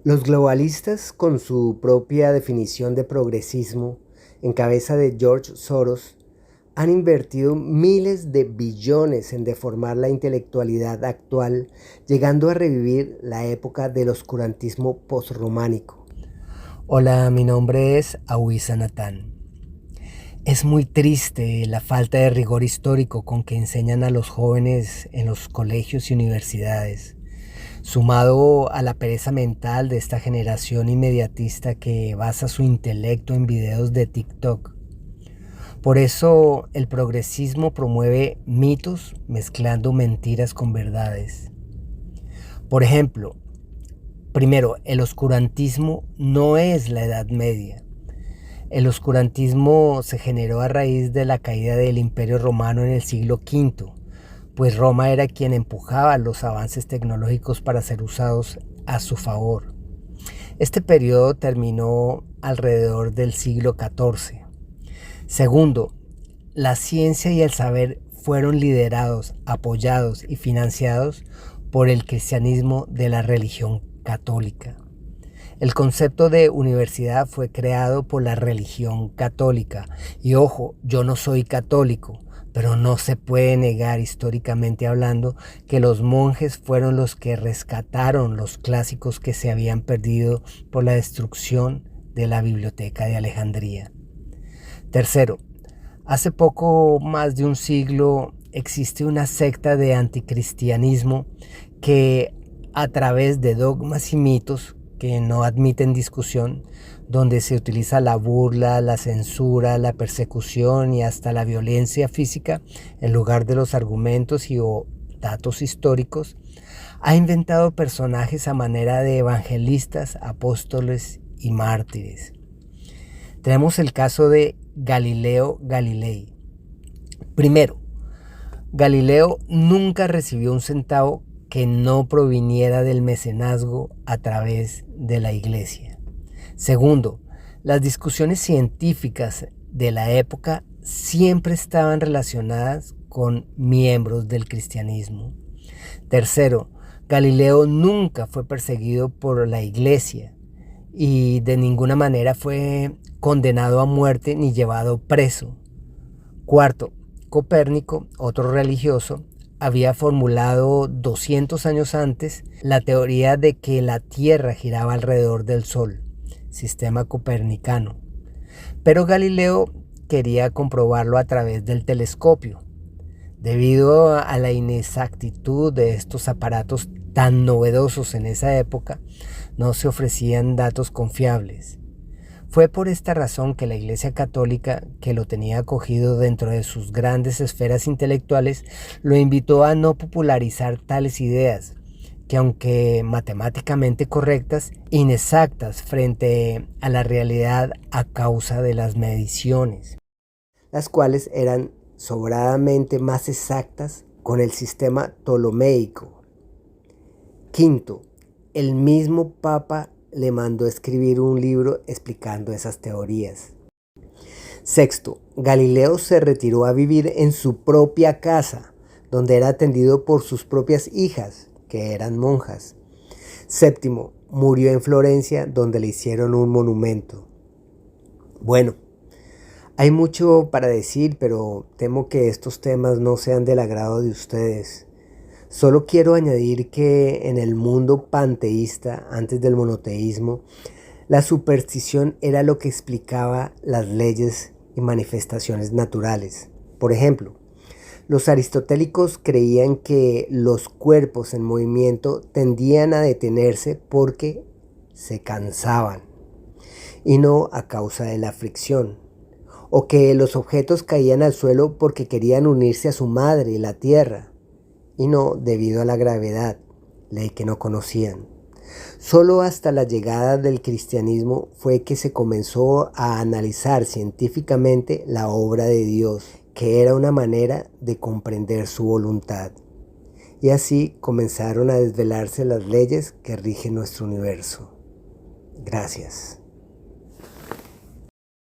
Los globalistas, con su propia definición de progresismo, en cabeza de George Soros, han invertido miles de billones en deformar la intelectualidad actual, llegando a revivir la época del oscurantismo posrománico. Hola, mi nombre es Awisa Natán. Es muy triste la falta de rigor histórico con que enseñan a los jóvenes en los colegios y universidades, sumado a la pereza mental de esta generación inmediatista que basa su intelecto en videos de TikTok. Por eso el progresismo promueve mitos mezclando mentiras con verdades. Por ejemplo, primero, el oscurantismo no es la Edad Media. El oscurantismo se generó a raíz de la caída del Imperio Romano en el siglo V, pues Roma era quien empujaba los avances tecnológicos para ser usados a su favor. Este periodo terminó alrededor del siglo XIV. Segundo, la ciencia y el saber fueron liderados, apoyados y financiados por el cristianismo de la religión católica. El concepto de universidad fue creado por la religión católica. Y ojo, yo no soy católico, pero no se puede negar históricamente hablando que los monjes fueron los que rescataron los clásicos que se habían perdido por la destrucción de la Biblioteca de Alejandría. Tercero, hace poco más de un siglo existe una secta de anticristianismo que a través de dogmas y mitos que no admiten discusión, donde se utiliza la burla, la censura, la persecución y hasta la violencia física en lugar de los argumentos y o datos históricos, ha inventado personajes a manera de evangelistas, apóstoles y mártires. Tenemos el caso de Galileo Galilei. Primero, Galileo nunca recibió un centavo que no proviniera del mecenazgo a través de la iglesia. Segundo, las discusiones científicas de la época siempre estaban relacionadas con miembros del cristianismo. Tercero, Galileo nunca fue perseguido por la iglesia y de ninguna manera fue condenado a muerte ni llevado preso. Cuarto, Copérnico, otro religioso, había formulado 200 años antes la teoría de que la Tierra giraba alrededor del Sol, sistema copernicano. Pero Galileo quería comprobarlo a través del telescopio. Debido a la inexactitud de estos aparatos tan novedosos en esa época, no se ofrecían datos confiables. Fue por esta razón que la Iglesia Católica, que lo tenía acogido dentro de sus grandes esferas intelectuales, lo invitó a no popularizar tales ideas, que aunque matemáticamente correctas, inexactas frente a la realidad a causa de las mediciones, las cuales eran sobradamente más exactas con el sistema ptolomeico. Quinto, el mismo Papa le mandó escribir un libro explicando esas teorías. Sexto, Galileo se retiró a vivir en su propia casa, donde era atendido por sus propias hijas, que eran monjas. Séptimo, murió en Florencia, donde le hicieron un monumento. Bueno, hay mucho para decir, pero temo que estos temas no sean del agrado de ustedes. Solo quiero añadir que en el mundo panteísta, antes del monoteísmo, la superstición era lo que explicaba las leyes y manifestaciones naturales. Por ejemplo, los aristotélicos creían que los cuerpos en movimiento tendían a detenerse porque se cansaban y no a causa de la fricción, o que los objetos caían al suelo porque querían unirse a su madre, la tierra, y no debido a la gravedad, ley que no conocían. Solo hasta la llegada del cristianismo fue que se comenzó a analizar científicamente la obra de Dios, que era una manera de comprender su voluntad. Y así comenzaron a desvelarse las leyes que rigen nuestro universo. Gracias.